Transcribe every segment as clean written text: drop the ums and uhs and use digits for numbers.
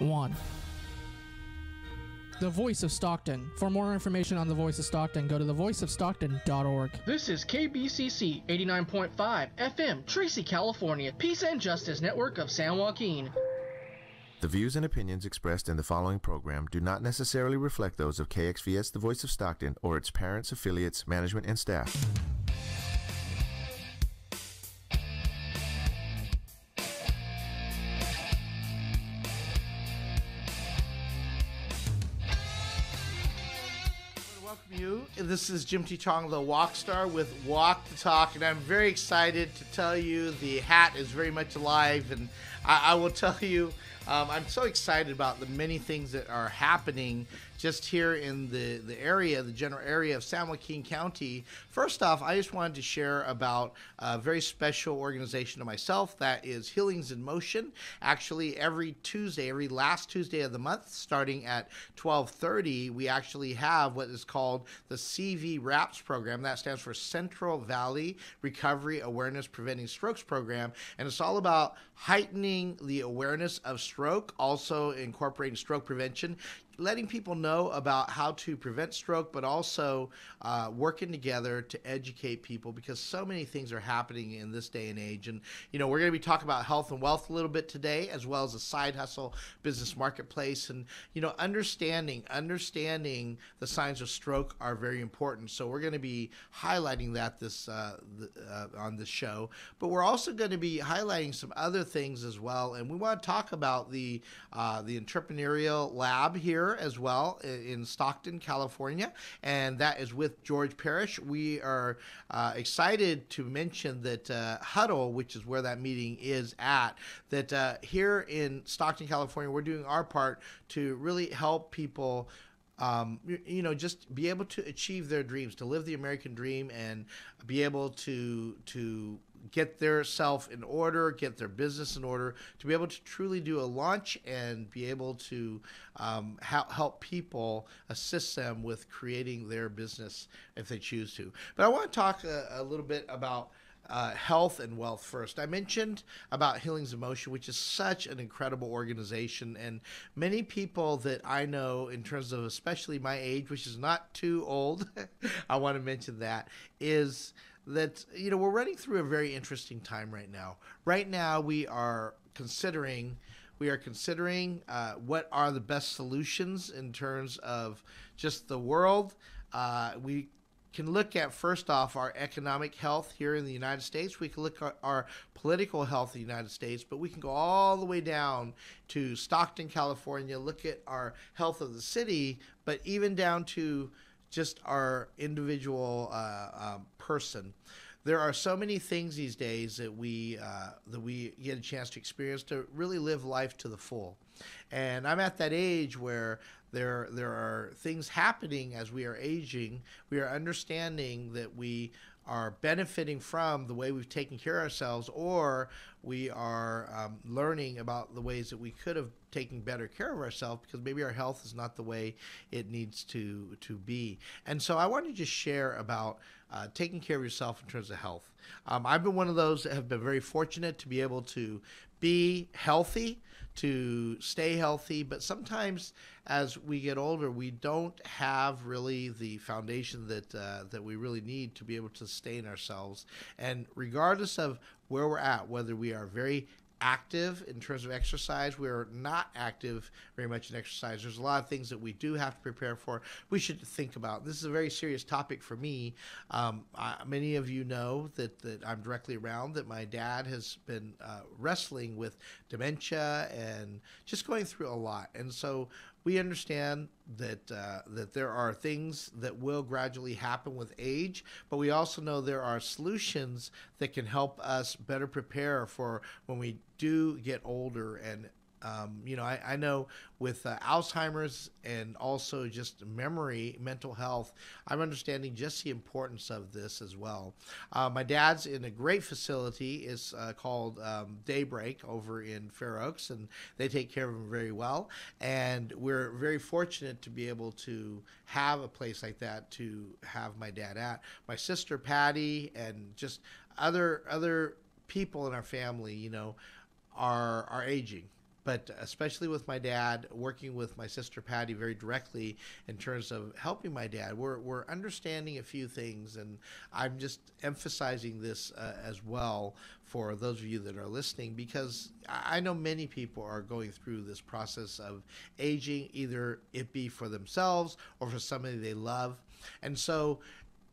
1. The Voice of Stockton. For more information on the Voice of Stockton, go to thevoiceofstockton.org. This is KBCC 89.5 FM, Tracy, California, Peace and Justice Network of San Joaquin. The views and opinions expressed in the following program do not necessarily reflect those of KXVS The Voice of Stockton or its parents, affiliates, management, and staff. This is Jim T. Chong, the Wokstar with Walk the Talk, and I'm very excited to tell you the hat is very much alive, and I will tell you I'm so excited about the many things that are happening just here in the area, the general area of San Joaquin County. First off, I just wanted to share about a very special organization to myself that is Healings in Motion. Actually, every Tuesday, every last Tuesday of the month, starting at 12:30, we actually have what is called the CV RAPS program. That stands for Central Valley Recovery Awareness Preventing Strokes program, and it's all about heightening the awareness of stroke, also incorporating stroke prevention, letting people know about how to prevent stroke, but also working together to educate people, because so many things are happening in this day and age. And, you know, we're going to be talking about health and wealth a little bit today, as well as a side hustle business marketplace. And, you know, understanding the signs of stroke are very important. So we're going to be highlighting that on this show. But we're also going to be highlighting some other things as well. And we want to talk about the entrepreneurial lab here as well in Stockton, California, and that is with George Parrish. We are excited to mention that Huddle, which is where that meeting is at, that here in Stockton, California, we're doing our part to really help people just be able to achieve their dreams, to live the American dream, and be able to get their self in order, get their business in order, to be able to truly do a launch and be able to help people, assist them with creating their business if they choose to. But I want to talk a little bit about health and wealth first. I mentioned about Healings in Motion, which is such an incredible organization, and many people that I know in terms of especially my age, which is not too old, I want to mention that, is that, you know, we're running through a very interesting time right now. Right now we are considering what are the best solutions in terms of just the world. We can look at, first off, our economic health here in the United States. We can look at our political health in the United States, but we can go all the way down to Stockton, California, look at our health of the city, but even down to just our individual person. There are so many things these days that we get a chance to experience to really live life to the full. And I'm at that age where there are things happening as we are aging. We are understanding that we are benefiting from the way we've taken care of ourselves, or we are learning about the ways that we could have taken better care of ourselves, because maybe our health is not the way it needs to be. And so I want to just share about taking care of yourself in terms of health. I've been one of those that have been very fortunate to be able to be healthy, to stay healthy, but sometimes as we get older, we don't have really the foundation that we really need to be able to sustain ourselves. And regardless of where we're at, whether we are very active in terms of exercise, we are not active very much in exercise, there's a lot of things that we do have to prepare for, we should think about. This is a very serious topic for me. Many of you know that I'm directly around, that my dad has been wrestling with dementia and just going through a lot. And so we understand that there are things that will gradually happen with age, but we also know there are solutions that can help us better prepare for when we do get older. And I know with Alzheimer's and also just mental health, I'm understanding just the importance of this as well. My dad's in a great facility. It's called Daybreak over in Fair Oaks, and they take care of him very well. And we're very fortunate to be able to have a place like that to have my dad at. My sister Patty and just other people in our family, are aging. but especially with my dad, working with my sister Patty very directly in terms of helping my dad, we're understanding a few things, and I'm just emphasizing this as well for those of you that are listening, because I know many people are going through this process of aging, either it be for themselves or for somebody they love. And so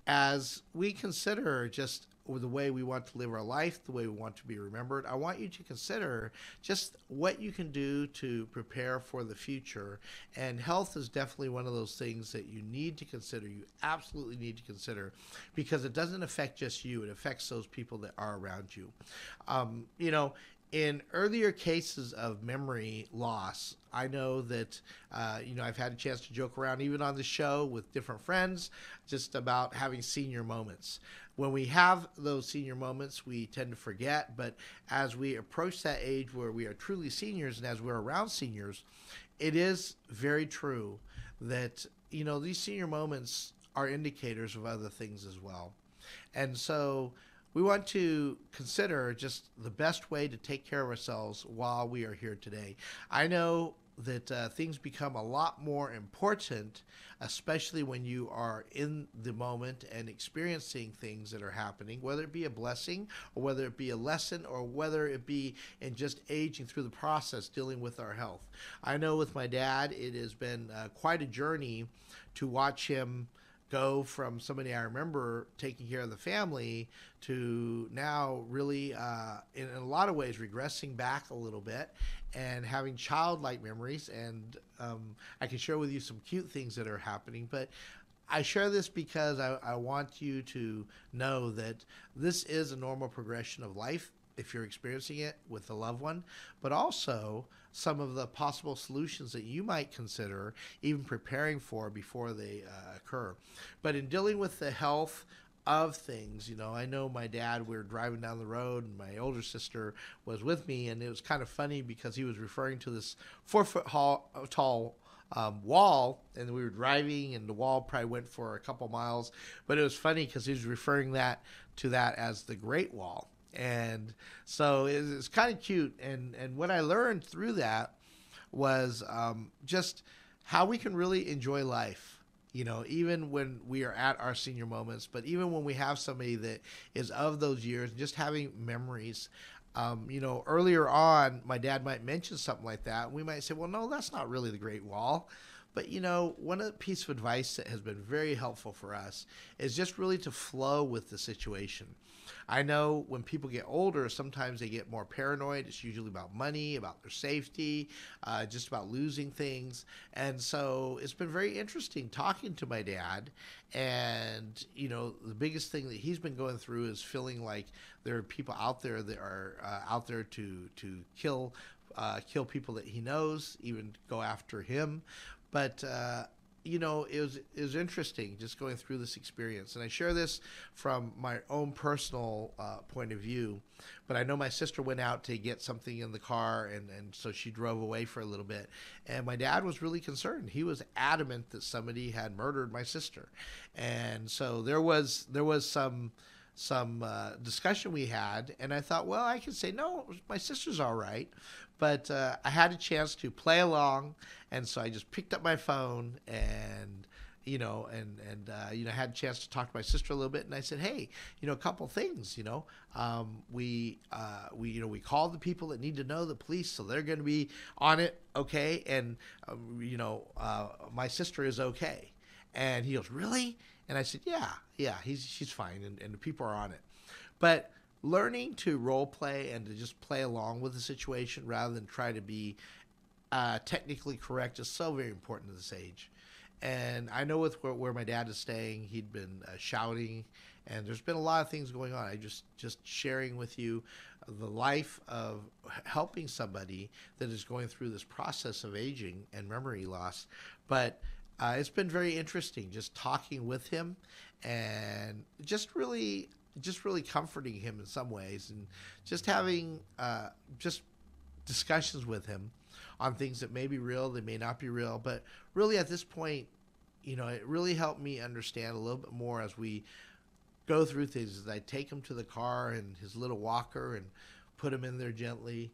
as we consider just the way we want to live our life, the way we want to be remembered, I want you to consider just what you can do to prepare for the future. And health is definitely one of those things that you need to consider. You absolutely need to consider, because it doesn't affect just you. It affects those people that are around you. You know, in earlier cases of memory loss, I know that, you know, I've had a chance to joke around even on the show with different friends just about having senior moments. When we have those senior moments, we tend to forget, but as we approach that age where we are truly seniors, and as we're around seniors, it is very true that, you know, these senior moments are indicators of other things as well. And so we want to consider just the best way to take care of ourselves while we are here today. I know that things become a lot more important, especially when you are in the moment and experiencing things that are happening, whether it be a blessing or whether it be a lesson or whether it be in just aging through the process, dealing with our health. I know with my dad, it has been quite a journey to watch him go from somebody I remember taking care of the family to now really, in a lot of ways, regressing back a little bit and having childlike memories. And I can share with you some cute things that are happening. But I share this because I want you to know that this is a normal progression of life if you're experiencing it with a loved one, but also some of the possible solutions that you might consider even preparing for before they occur. But in dealing with the health of things, you know, I know my dad, we were driving down the road and my older sister was with me, and it was kind of funny because he was referring to this 4-foot tall wall, and we were driving and the wall probably went for a couple miles, but it was funny because he was referring to that as the Great Wall. And so it's kind of cute. And what I learned through that was just how we can really enjoy life, you know, even when we are at our senior moments, but even when we have somebody that is of those years, just having memories. You know, earlier on, my dad might mention something like that, and we might say, well, no, that's not really the Great Wall. But, you know, one piece of advice that has been very helpful for us is just really to flow with the situation. I know when people get older, sometimes they get more paranoid. It's usually about money, about their safety, just about losing things. And so it's been very interesting talking to my dad. And, you know, the biggest thing that he's been going through is feeling like there are people out there that are out there to kill people that he knows, even go after him. But you know, it was interesting just going through this experience. And I share this from my own personal point of view. But I know my sister went out to get something in the car, and so she drove away for a little bit. And my dad was really concerned. He was adamant that somebody had murdered my sister. And so there was some discussion we had, and I thought, well, I could say, no, my sister's all right. But I had a chance to play along, and so I just picked up my phone and, you know, you know, had a chance to talk to my sister a little bit, and I said, hey, you know, a couple things, you know, we called the people that need to know, the police, so they're going to be on it, okay, and you know, my sister is okay. And he goes, really? And I said, yeah, she's fine, and the people are on it. But learning to role play and to just play along with the situation rather than try to be technically correct is so very important at this age. And I know with where my dad is staying, he'd been shouting, and there's been a lot of things going on. I just sharing with you the life of helping somebody that is going through this process of aging and memory loss. But it's been very interesting just talking with him and just really comforting him in some ways, and just having just discussions with him on things that may be real, they may not be real. But really at this point, you know, it really helped me understand a little bit more as we go through things. As I take him to the car and his little walker and put him in there gently,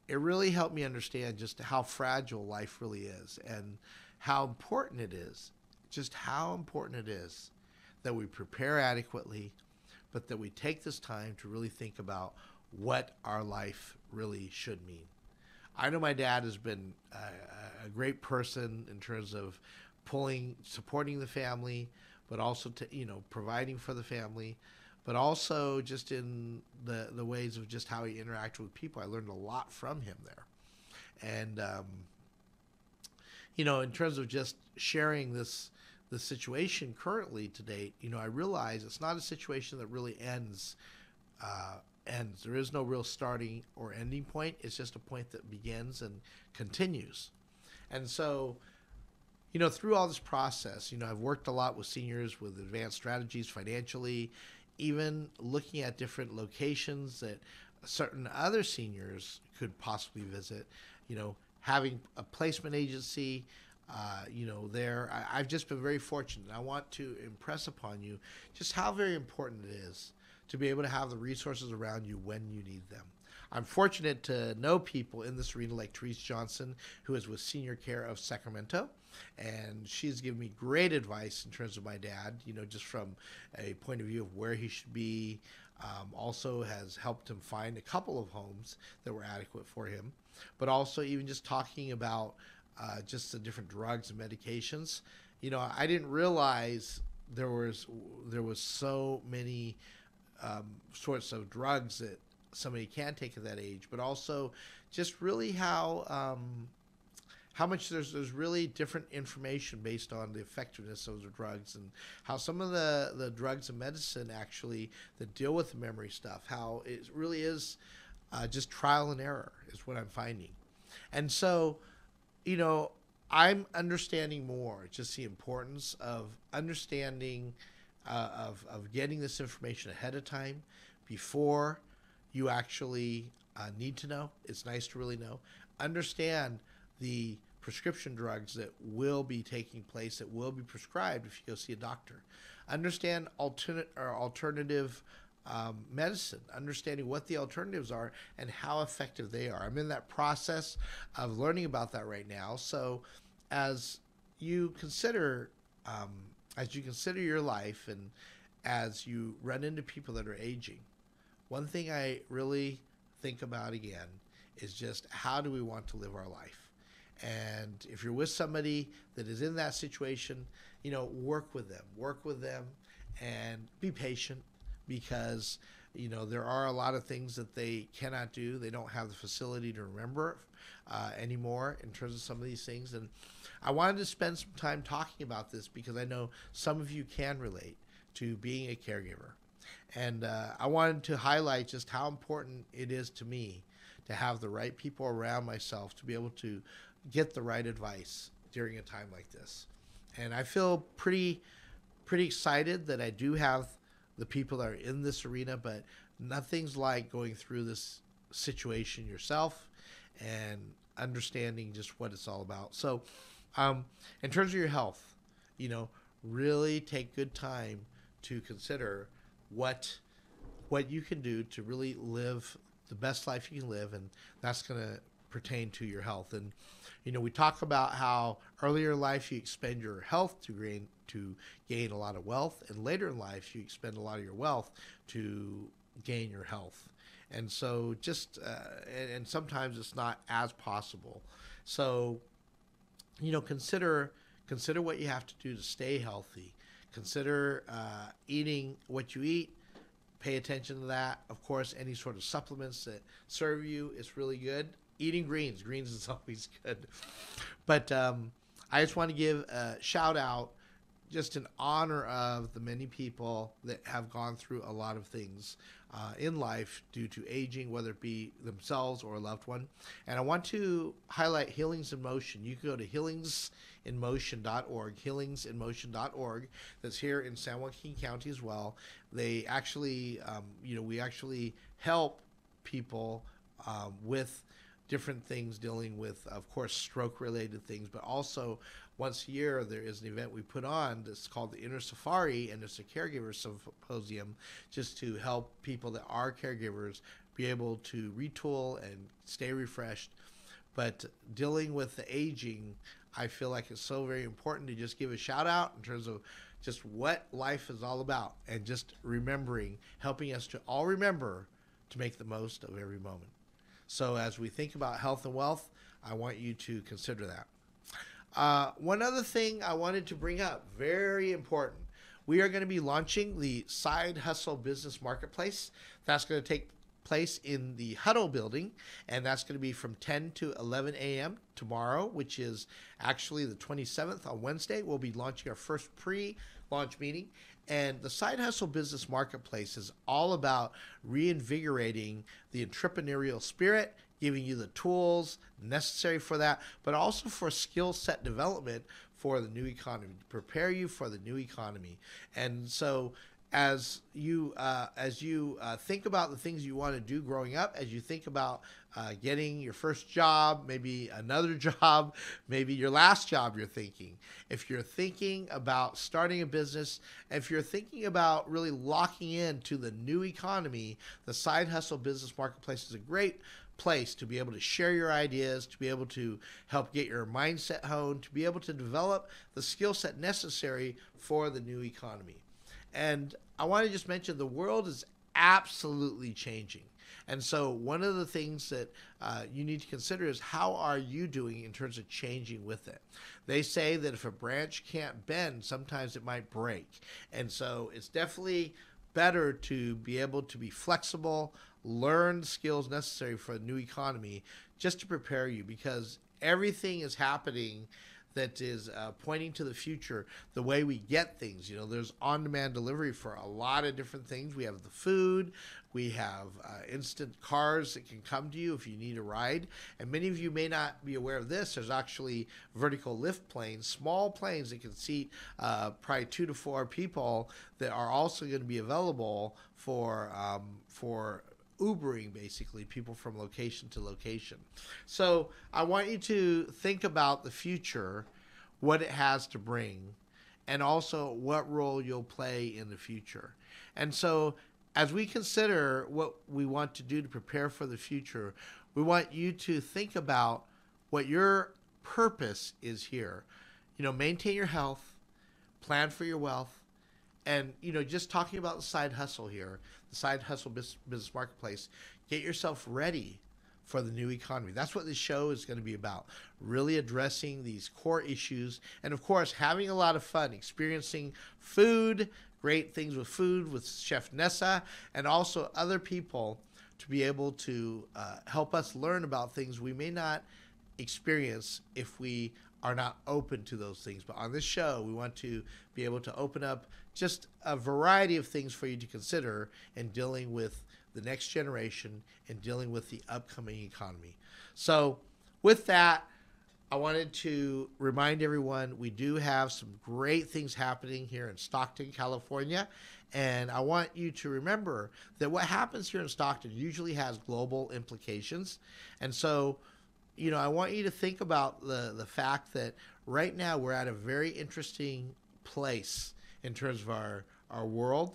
it really helped me understand just how fragile life really is and how important it is, just how important it is that we prepare adequately, but that we take this time to really think about what our life really should mean. I know my dad has been a great person in terms of supporting the family, but also providing for the family, but also just in the ways of just how he interacted with people. I learned a lot from him there. And, in terms of just sharing this situation currently to date, I realize it's not a situation that really ends. There is no real starting or ending point. It's just a point that begins and continues. And so, through all this process, I've worked a lot with seniors with advanced strategies financially, even looking at different locations that certain other seniors could possibly visit, having a placement agency, there. I've just been very fortunate. I want to impress upon you just how very important it is to be able to have the resources around you when you need them. I'm fortunate to know people in this arena like Therese Johnson, who is with Senior Care of Sacramento, and she's given me great advice in terms of my dad, just from a point of view of where he should be. Also has helped him find a couple of homes that were adequate for him, but also even just talking about just the different drugs and medications. I didn't realize there was so many sorts of drugs that somebody can take at that age, but also just really how much there's really different information based on the effectiveness of those drugs, and how some of the drugs and medicine actually that deal with the memory stuff, how it really is just trial and error is what I'm finding. And so, I'm understanding more just the importance of understanding of getting this information ahead of time before you actually need to know. It's nice to really know. Understand the prescription drugs that will be taking place, that will be prescribed if you go see a doctor. Understand alternative medicine, understanding what the alternatives are and how effective they are. I'm in that process of learning about that right now. So as you consider your life and as you run into people that are aging, one thing I really think about again is just how do we want to live our life? And if you're with somebody that is in that situation, work with them and be patient, because there are a lot of things that they cannot do. They don't have the facility to remember anymore in terms of some of these things. And I wanted to spend some time talking about this because I know some of you can relate to being a caregiver. And I wanted to highlight just how important it is to me to have the right people around myself to be able to get the right advice during a time like this. And I feel pretty excited that I do have the people that are in this arena, but nothing's like going through this situation yourself and understanding just what it's all about. So in terms of your health, really take good time to consider what you can do to really live the best life you can live, and that's going to pertain to your health. And we talk about how earlier in life you expend your health to gain a lot of wealth, and later in life you expend a lot of your wealth to gain your health. And so just and sometimes it's not as possible. So consider what you have to do to stay healthy. Consider eating what you eat. Pay attention to that. Of course, any sort of supplements that serve you is really good. Eating greens is always good. But I just want to give a shout out just in honor of the many people that have gone through a lot of things in life due to aging, whether it be themselves or a loved one. And I want to highlight Healings in Motion. You can go to healingsinmotion.org, that's here in San Joaquin County as well. They actually, we actually help people with different things dealing with, of course, stroke-related things, but also once a year there is an event we put on that's called the Inner Safari, and it's a caregiver symposium just to help people that are caregivers be able to retool and stay refreshed. But dealing with the aging, I feel like it's so very important to just give a shout out in terms of just what life is all about, and just remembering, helping us to all remember to make the most of every moment. So as we think about health and wealth, I want you to consider that. One other thing I wanted to bring up, very important. We are going to be launching the Side Hustle Business Marketplace. That's going to take place in the Huddle building, and that's going to be from 10 to 11 a.m. tomorrow, which is actually the 27th on Wednesday. We'll be launching our first pre-launch meeting. And the Side Hustle Business Marketplace is all about reinvigorating the entrepreneurial spirit, giving you the tools necessary for that, but also for skill set development for the new economy, to prepare you for the new economy. And so as you think about the things you want to do growing up, as you think about getting your first job, maybe another job, maybe your last job you're thinking. If you're thinking about starting a business, if you're thinking about really locking into the new economy, the Side Hustle Business Marketplace is a great place to be able to share your ideas, to be able to help get your mindset honed, to be able to develop the skill set necessary for the new economy. And I want to just mention the world is absolutely changing. And so one of the things that you need to consider is, how are you doing in terms of changing with it? They say that if a branch can't bend, sometimes it might break. And so it's definitely better to be able to be flexible, learn the skills necessary for a new economy, just to prepare you, because everything is happening that is pointing to the future, the way we get things. You know, there's on-demand delivery for a lot of different things. We have the food, we have instant cars that can come to you if you need a ride. And many of you may not be aware of this. There's actually vertical lift planes, small planes that can seat probably 2 to 4 people, that are also going to be available for Ubering, basically, people from location to location. So I want you to think about the future, what it has to bring, and also what role you'll play in the future. And so as we consider what we want to do to prepare for the future, we want you to think about what your purpose is here. You know, maintain your health, plan for your wealth, and, you know, just talking about the side hustle here, the Side Hustle Business Marketplace, get yourself ready for the new economy. That's what this show is going to be about, really addressing these core issues, and of course having a lot of fun, experiencing food, great things with food with Chef Nessa, and also other people to be able to help us learn about things we may not experience if we are not open to those things. But on this show, we want to be able to open up just a variety of things for you to consider in dealing with the next generation and dealing with the upcoming economy. So with that, I wanted to remind everyone we do have some great things happening here in Stockton, California. And I want you to remember that what happens here in Stockton usually has global implications. And so, you know, I want you to think about the fact that right now we're at a very interesting place in terms of our world.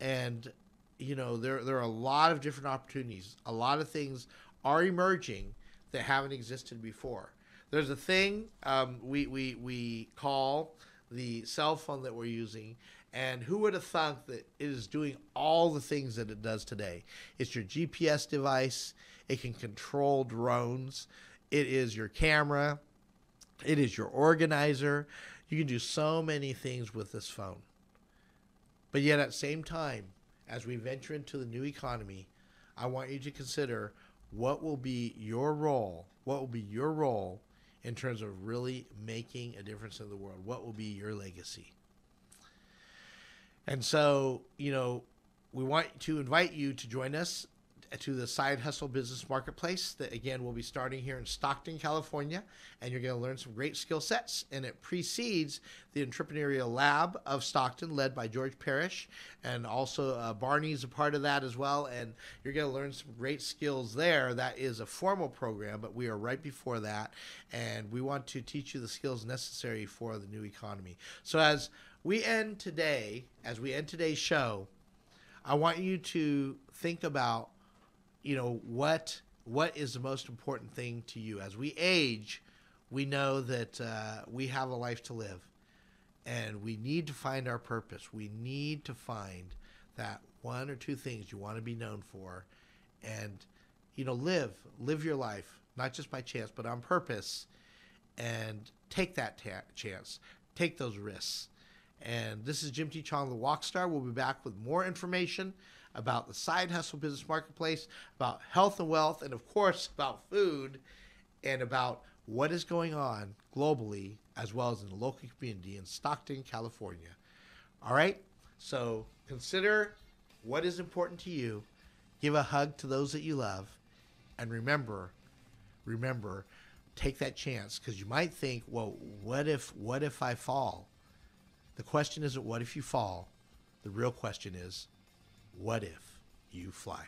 And, you know, there are a lot of different opportunities. A lot of things are emerging that haven't existed before. There's a thing we call the cell phone that we're using, and who would have thought that it is doing all the things that it does today? It's your GPS device. It can control drones. It is your camera. It is your organizer. You can do so many things with this phone. But yet at the same time, as we venture into the new economy, I want you to consider what will be your role, in terms of really making a difference in the world. What will be your legacy? And so, you know, we want to invite you to join us to the Side Hustle Business Marketplace that, again, will be starting here in Stockton, California, and you're going to learn some great skill sets. And it precedes the Entrepreneurial Lab of Stockton, led by George Parrish, and also Barney's a part of that as well. And you're going to learn some great skills there. That is a formal program, but we are right before that, and we want to teach you the skills necessary for the new economy. So as we end today's show, I want you to think about, what is the most important thing to you? As we age, we know that we have a life to live, and we need to find our purpose. We need to find that one or two things you want to be known for, and live your life, not just by chance, but on purpose, and take that chance, take those risks. And this is Jim T. Chong, the Wokstar. We'll be back with more information about the side hustle business marketplace, about health and wealth, and of course about food, and about what is going on globally as well as in the local community in Stockton, California. All right, so consider what is important to you. Give a hug to those that you love, and remember, take that chance, because you might think, well, what if I fall? The question isn't what if you fall. The real question is, what if you fly?